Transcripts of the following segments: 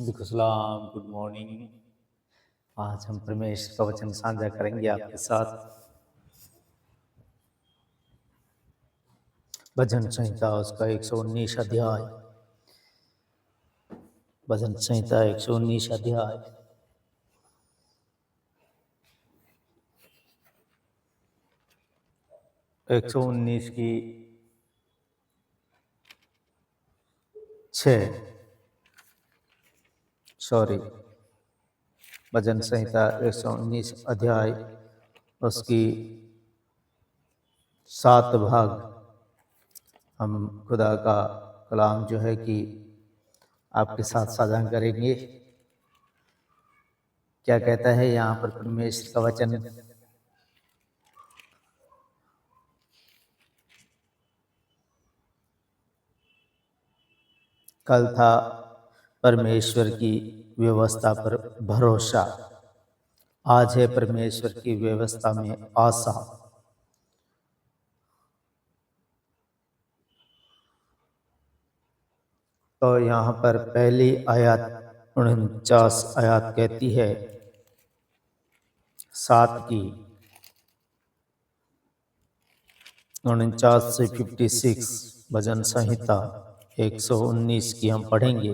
सलाम, good morning. आज हम परमेश्वर का वचन साझा करेंगे आपके साथ। भजन संहिता उसका 119 अध्याय। भजन संहिता 119 अध्याय। एक सौ उन्नीस की 6 सॉरी भजन संहिता 119 अध्याय उसकी 7 भाग हम खुदा का कलाम जो है कि आपके साथ साझा करेंगे। क्या कहता है यहाँ पर परमेश्वर का वचन? कल था परमेश्वर की व्यवस्था पर भरोसा, आज है परमेश्वर की व्यवस्था में आशा। तो यहाँ पर पहली आयत 49 आयत कहती है 7 की 49 से 56 भजन संहिता 119 की हम पढ़ेंगे।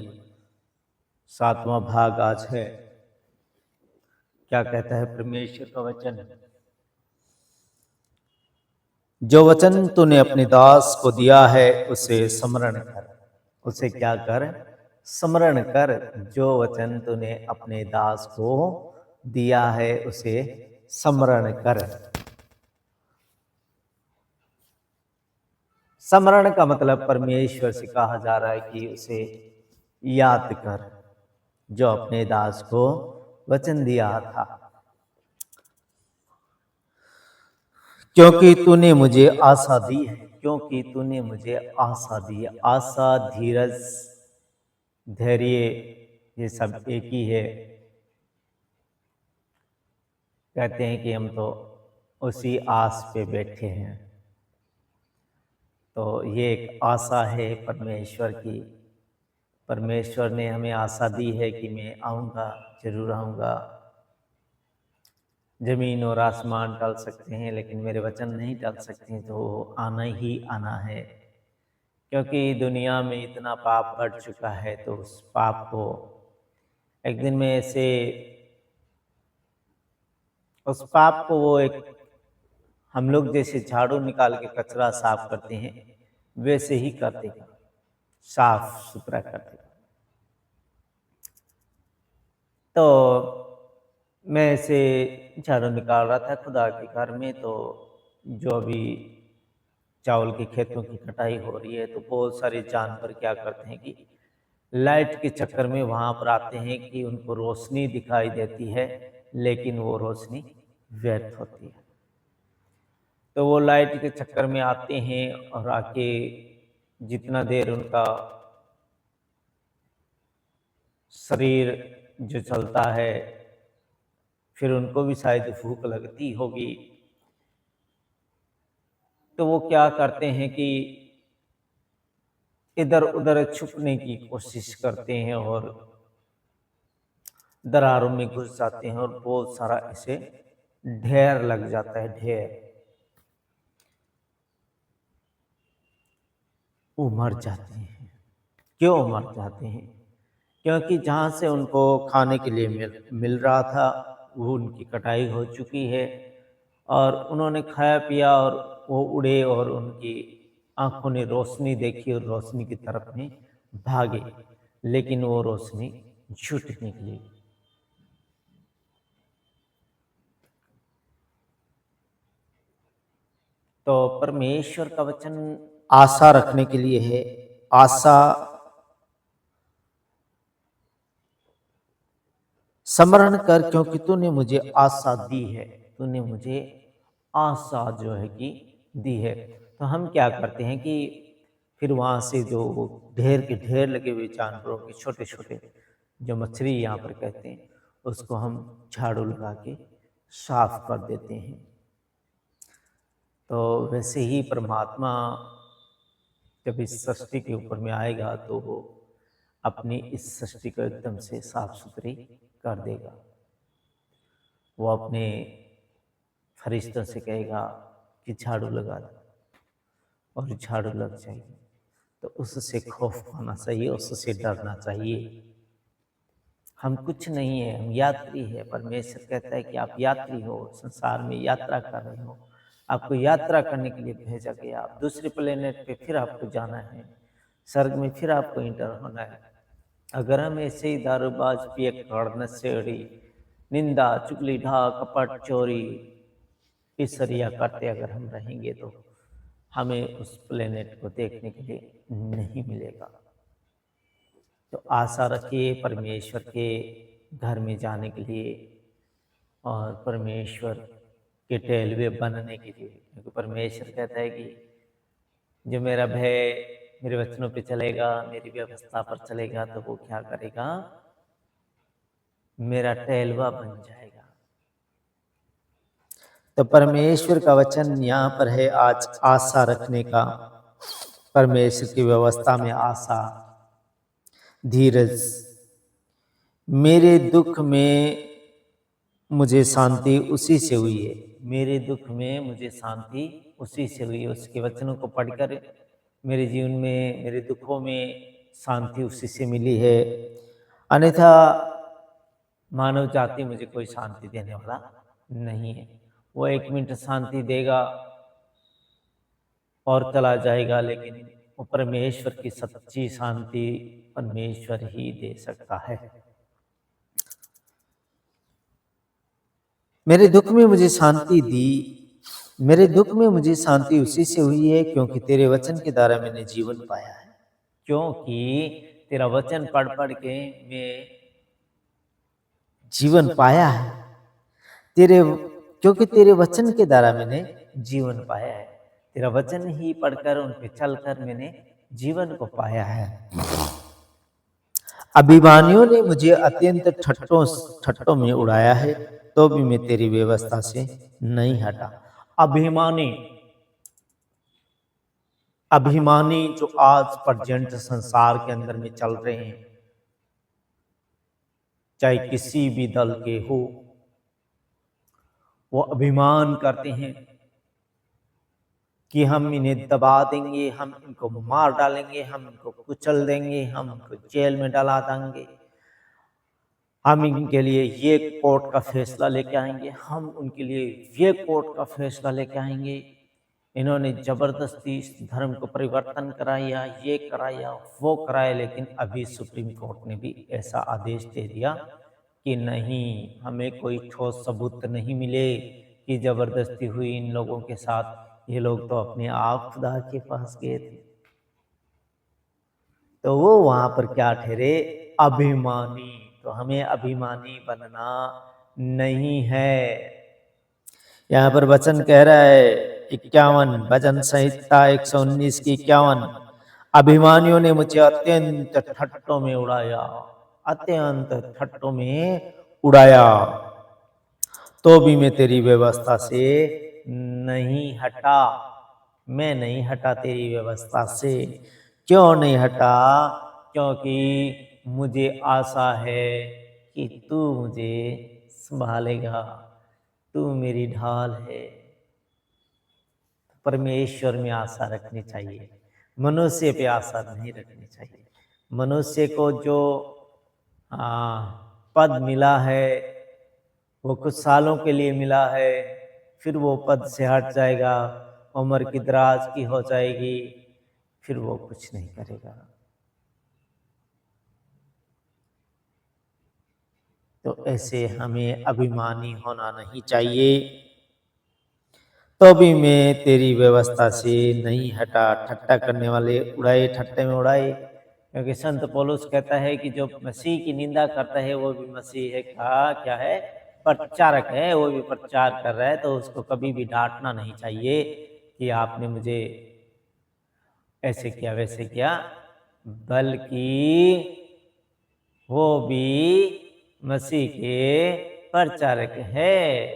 7वां भाग आज है। क्या कहता है परमेश्वर का वचन? जो वचन तूने अपने दास को दिया है उसे स्मरण कर। उसे क्या कर? स्मरण कर। जो वचन तूने अपने दास को दिया है उसे स्मरण कर। स्मरण का मतलब परमेश्वर से कहा जा रहा है कि उसे याद कर, जो अपने दास को वचन दिया था। क्योंकि तूने मुझे आशा दी है, क्योंकि तूने मुझे आशा दी है। आशा, धीरज, धैर्य, ये सब एक ही है। कहते हैं कि हम तो उसी आस पे बैठे हैं। तो ये एक आशा है परमेश्वर की। परमेश्वर ने हमें आशा दी है कि मैं आऊँगा, जरूर आऊँगा। जमीन और आसमान टल सकते हैं लेकिन मेरे वचन नहीं टल सकते, तो आना ही आना है। क्योंकि दुनिया में इतना पाप बढ़ चुका है, तो उस पाप को एक दिन में ऐसे उस पाप को वो एक हम लोग जैसे झाड़ू निकाल के कचरा साफ करते हैं वैसे ही कर देगा, साफ सुथरा कर देगा। तो मैं ऐसे झाड़ू निकाल रहा था खुदा के घर में, तो जो अभी चावल के खेतों की कटाई हो रही है, तो बहुत सारे जानवर क्या करते हैं कि लाइट के चक्कर में वहां पर आते हैं कि उनको रोशनी दिखाई देती है, लेकिन वो रोशनी व्यर्थ होती है। तो वो लाइट के चक्कर में आते हैं और आके जितना देर उनका शरीर जो चलता है, फिर उनको भी शायद भूख लगती होगी, तो वो क्या करते हैं कि इधर उधर छुपने की कोशिश करते हैं और दरारों में घुस जाते हैं और बहुत सारा ऐसे ढेर लग जाता है। ढेर वो मर जाते हैं। क्यों मर जाते हैं? क्योंकि जहाँ से उनको खाने के लिए मिल रहा था वो उनकी कटाई हो चुकी है, और उन्होंने खाया पिया और वो उड़े और उनकी आंखों ने रोशनी देखी और रोशनी की तरफ में भागे, लेकिन वो रोशनी झूठ निकली। तो परमेश्वर का वचन आशा रखने के लिए है। आशा स्मरण कर, क्योंकि तूने मुझे आशा दी है। तूने मुझे आशा जो है कि दी है। तो हम क्या करते हैं कि फिर वहाँ से जो ढेर के ढेर लगे हुए जानवरों के छोटे छोटे जो मछली यहाँ पर कहते हैं, उसको हम झाड़ू लगा के साफ कर देते हैं। तो वैसे ही परमात्मा जब इस सृष्टि के ऊपर में आएगा तो वो अपनी इस सृष्टि को एकदम से साफ सुथरी कर देगा। वो अपने फरिश्तों से कहेगा कि झाड़ू लगा दो, और झाड़ू लग जाएगी। तो उससे खौफ होना चाहिए, उससे डरना चाहिए। हम कुछ नहीं है, हम यात्री है। परमेश्वर कहता है कि आप यात्री हो, संसार में यात्रा कर रहे हो, आपको यात्रा करने के लिए भेजा गया। आप दूसरे प्लेनेट पे फिर आपको जाना है, स्वर्ग में फिर आपको इंटर होना है। अगर हम ऐसे ही दारूबाज, पियक्कड़, नशेड़ी, निंदा, चुगली, ढा, कपट, चोरी, ईर्ष्या करते अगर हम रहेंगे तो हमें उस प्लेनेट को देखने के लिए नहीं मिलेगा। तो आशा रखिए परमेश्वर के घर में जाने के लिए और परमेश्वर के टेलवे बनने के लिए, क्योंकि परमेश्वर कहता है कि जो मेरा भय मेरे वचनों पे चलेगा, मेरी व्यवस्था पर चलेगा, तो वो क्या करेगा, मेरा टेलवा बन जाएगा। तो परमेश्वर का वचन यहाँ पर है आज आशा रखने का। परमेश्वर की व्यवस्था में आशा, धीरज। मेरे दुख में मुझे शांति उसी से हुई है, मेरे दुख में मुझे शांति उसी से हुई है। उसके वचनों को पढ़कर मेरे जीवन में, मेरे दुखों में शांति उसी से मिली है। अन्यथा मानव जाति मुझे कोई शांति देने वाला नहीं है। वो 1 मिनट शांति देगा और चला जाएगा, लेकिन वो परमेश्वर की सच्ची शांति परमेश्वर ही दे सकता है। मेरे दुख में मुझे शांति दी, मेरे दुख में मुझे शांति उसी से हुई है क्योंकि तेरे वचन के द्वारा मैंने जीवन पाया है। क्योंकि तेरा वचन पढ़ पढ़ के मैं जीवन पाया है, क्योंकि तेरे वचन के द्वारा मैंने जीवन पाया है। तेरा वचन ही पढ़कर, उन पे चलकर मैंने जीवन को पाया है। अभिमानियों ने मुझे अत्यंत ठट्टों में उड़ाया है, तो भी मैं तेरी व्यवस्था से नहीं हटा। अभिमानी जो आज प्रेजेंट संसार के अंदर में चल रहे हैं, चाहे किसी भी दल के हो, वो अभिमान करते हैं कि हम इन्हें दबा देंगे, हम इनको मार डालेंगे, हम इनको कुचल देंगे, हम इनको जेल में डाला देंगे, हम इनके लिए ये कोर्ट का फैसला लेके आएंगे, हम उनके लिए ये कोर्ट का फैसला लेके आएंगे। इन्होंने जबरदस्ती इस धर्म को परिवर्तन कराया, ये कराया, वो कराया, लेकिन अभी सुप्रीम कोर्ट ने भी ऐसा आदेश दे दिया कि नहीं, हमें कोई ठोस सबूत नहीं मिले कि जबरदस्ती हुई इन लोगों के साथ। ये लोग तो अपने आप खुदा के पास गए थे। तो वो वहां पर क्या ठहरे, अभिमानी। तो हमें अभिमानी बनना नहीं है। यहाँ पर वचन कह रहा है 51 भजन संहिता 119 की 51, अभिमानियों ने मुझे अत्यंत ठट्टों में उड़ाया, अत्यंत ठट्टों में उड़ाया, तो भी मैं तेरी व्यवस्था से नहीं हटा। मैं नहीं हटा तेरी व्यवस्था से। क्यों नहीं हटा? क्योंकि मुझे आशा है कि तू मुझे संभालेगा, तू मेरी ढाल है। परमेश्वर में आशा रखनी चाहिए, मनुष्य पे आशा नहीं रखनी चाहिए। मनुष्य को जो पद मिला है वो कुछ सालों के लिए मिला है, फिर वो पद से हट जाएगा, उम्र की दराज की हो जाएगी, फिर वो कुछ नहीं करेगा। तो ऐसे हमें अभिमानी होना नहीं चाहिए। तो भी मैं तेरी व्यवस्था से नहीं हटा। ठट्टा करने वाले उड़ाए, ठट्टे में उड़ाए। क्योंकि संत पौलुस कहता है कि जो मसीह की निंदा करता है वो भी मसीह है का क्या है, प्रचारक है, वो भी प्रचार कर रहा है। तो उसको कभी भी डांटना नहीं चाहिए कि आपने मुझे ऐसे किया वैसे किया, बल्कि वो भी मसीह के प्रचारक है।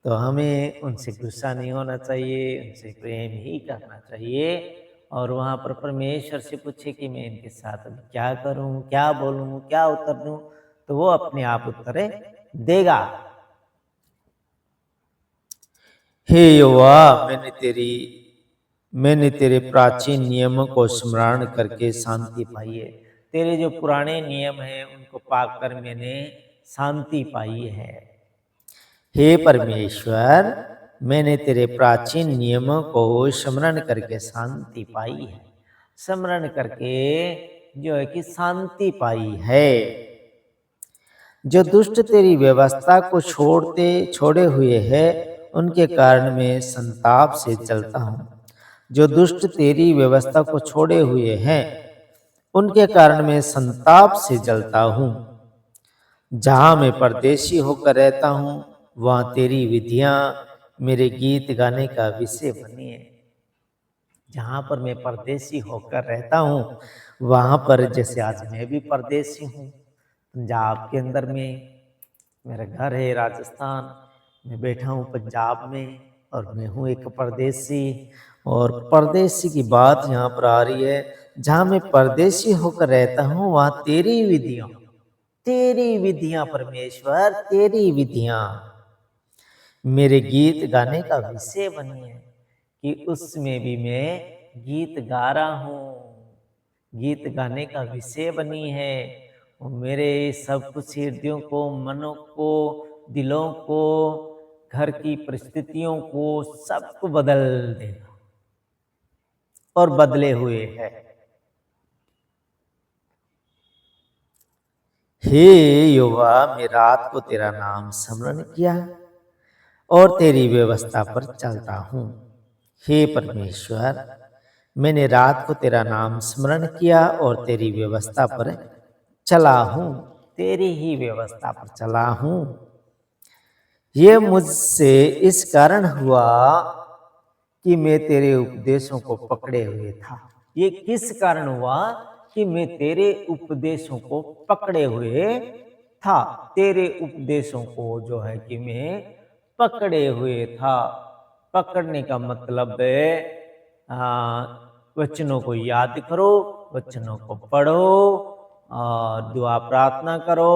तो हमें उनसे गुस्सा नहीं होना चाहिए, उनसे प्रेम ही करना चाहिए और वहाँ पर परमेश्वर से पूछे कि मैं इनके साथ अभी क्या करूं, क्या बोलूं, क्या उत्तर दूं, तो वो अपने आप उत्तर देगा। हे यहोवा, मैंने तेरे प्राचीन नियमों को स्मरण करके शांति पाई है। तेरे जो पुराने नियम हैं उनको पाकर मैंने शांति पाई है। हे परमेश्वर, मैंने तेरे प्राचीन नियमों को स्मरण करके शांति पाई है। स्मरण करके जो है कि शांति पाई है। जो दुष्ट तेरी व्यवस्था को छोड़े हुए है, उनके कारण मैं संताप से जलता हूँ। जो दुष्ट तेरी व्यवस्था को छोड़े हुए हैं, उनके कारण मैं संताप से जलता हूँ। जहाँ मैं परदेशी होकर रहता हूँ, वहाँ तेरी विधियाँ मेरे गीत गाने का विषय बनी है। जहाँ पर मैं परदेशी होकर रहता हूँ, वहाँ पर जैसे आज मैं भी परदेशी हूँ, पंजाब के अंदर में मेरा घर है राजस्थान, मैं बैठा हूँ पंजाब में और मैं हूँ एक परदेसी। और परदेसी की बात यहाँ पर आ रही है, जहाँ मैं परदेशी होकर रहता हूँ वहाँ तेरी विधियाँ परमेश्वर, तेरी विधियाँ मेरे गीत गाने का विषय बनी है कि उसमें भी मैं गीत गा रहा हूँ, गीत गाने का विषय बनी है। वो मेरे सब कुछ हृदयों को, मनों को, दिलों को, घर की परिस्थितियों को सबको बदल देगा और बदले हुए है। हे यहोवा, मैं रात को तेरा नाम स्मरण किया और तेरी व्यवस्था पर चलता हूँ। हे परमेश्वर, मैंने रात को तेरा नाम स्मरण किया और तेरी व्यवस्था पर चला हूँ, तेरी ही व्यवस्था पर चला हूँ। ये मुझसे इस कारण हुआ कि मैं तेरे उपदेशों को पकड़े हुए था। ये किस कारण हुआ कि मैं तेरे उपदेशों को पकड़े हुए था। तेरे उपदेशों को जो है कि मैं पकड़े हुए था। पकड़ने का मतलब है वचनों को याद करो, वचनों को पढ़ो और दुआ प्रार्थना करो,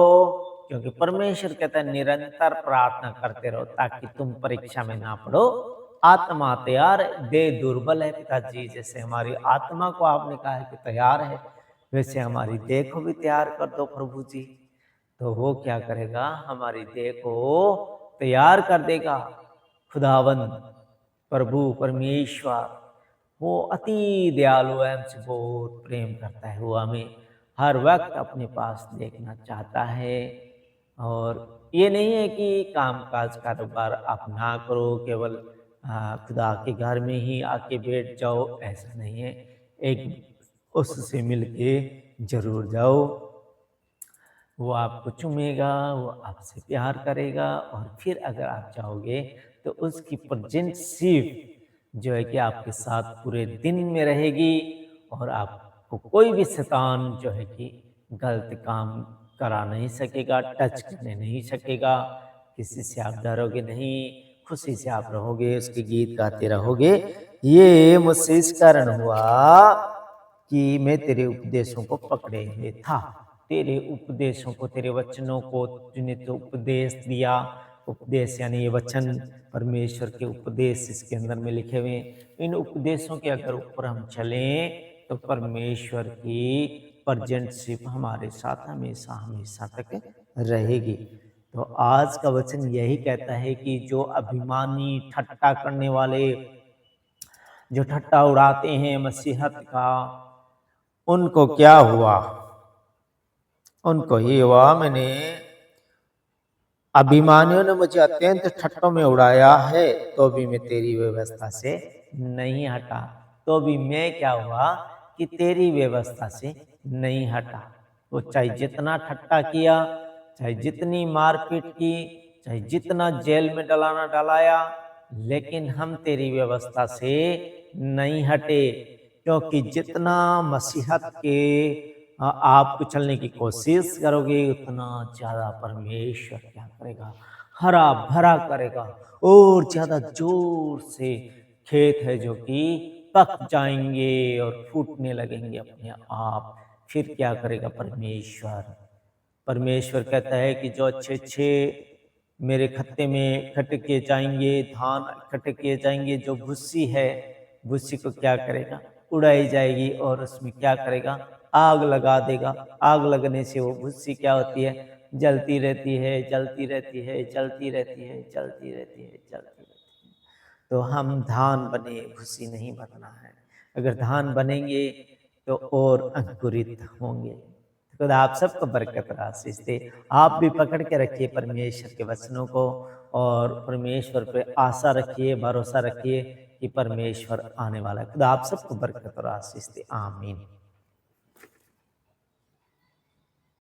क्योंकि परमेश्वर कहता है निरंतर प्रार्थना करते रहो ताकि तुम परीक्षा में ना पड़ो। आत्मा तैयार, देह दुर्बल है पिताजी। जैसे हमारी आत्मा को आपने कहा है कि तैयार है, वैसे हमारी देह को भी तैयार कर दो प्रभु जी। तो वो क्या करेगा, हमारी देह को तैयार कर देगा। खुदावन प्रभु परमेश्वर वो अति दयालु है, हमसे बहुत प्रेम करता है। वो हमें हर वक्त अपने पास देखना चाहता है। और ये नहीं है कि काम काज कारोबार आप ना करो, केवल खुदा के घर में ही आके बैठ जाओ, ऐसा नहीं है। एक उससे मिलके जरूर जाओ। वो आपको चूमेगा, वो आपसे प्यार करेगा और फिर अगर आप चाहोगे तो उसकी प्रेजेंटशिप जो है कि आपके साथ पूरे दिन में रहेगी और आपको कोई भी शैतान जो है कि गलत काम करा नहीं सकेगा, टच करने नहीं सकेगा। किसी से आप डरोगे नहीं, खुशी से आप रहोगे, उसके गीत गाते रहोगे। ये मुझसे इस कारण हुआ कि मैं तेरे उपदेशों को पकड़े हुए था। तेरे उपदेशों को, तेरे वचनों को तूने तो उपदेश दिया। उपदेश यानी ये वचन, परमेश्वर के उपदेश इसके अंदर में लिखे हुए। इन उपदेशों के अगर ऊपर हम चलें तो परमेश्वर की प्रेजेंटशिप हमारे साथ हमेशा हमेशा तक रहेगी। तो आज का वचन यही कहता है कि जो अभिमानी, ठट्टा करने वाले, जो ठट्टा उड़ाते हैं मसीहत का, उनको क्या हुआ? उनको ये हुआ, मैंने अभिमानियों ने मुझे अत्यंत ठट्टों में उड़ाया है, तो भी मैं तेरी व्यवस्था से नहीं हटा। तो भी मैं क्या हुआ कि तेरी व्यवस्था से नहीं हटा। वो चाहे जितना ठट्टा किया, चाहे जितनी मारपीट की, चाहे जितना जेल में डलाया, लेकिन हम तेरी व्यवस्था से नहीं हटे। क्योंकि जितना मसीहत के आप कुचलने की कोशिश करोगे, उतना ज्यादा परमेश्वर क्या करेगा, हरा भरा करेगा और ज्यादा जोर से खेत है जो कि पक जाएंगे और फूटने लगेंगे अपने आप। फिर क्या करेगा परमेश्वर? परमेश्वर कहता है कि जो अच्छे अच्छे मेरे खत्ते में इकट्ठे किए जाएंगे, धान इकट्ठे किए जाएंगे, जो भूसी है, भूसी को क्या करेगा? उड़ाई जाएगी और उसमें क्या करेगा? आग लगा देगा। आग लगने से वो भूसी क्या होती है? जलती रहती है, जलती रहती है, जलती रहती है, जलती रहती है, जलती रहती है। तो हम धान बने, भूसी नहीं बनना है। अगर धान बनेंगे तो और अंकुरित होंगे। खुदा आप सबको बरकत और आशीष दे। आप भी पकड़ के रखिए परमेश्वर के वचनों को और परमेश्वर पे आशा रखिए, भरोसा रखिए कि परमेश्वर आने वाला है। खुदा आप सबको बरकत और आशीष दे। आमीन।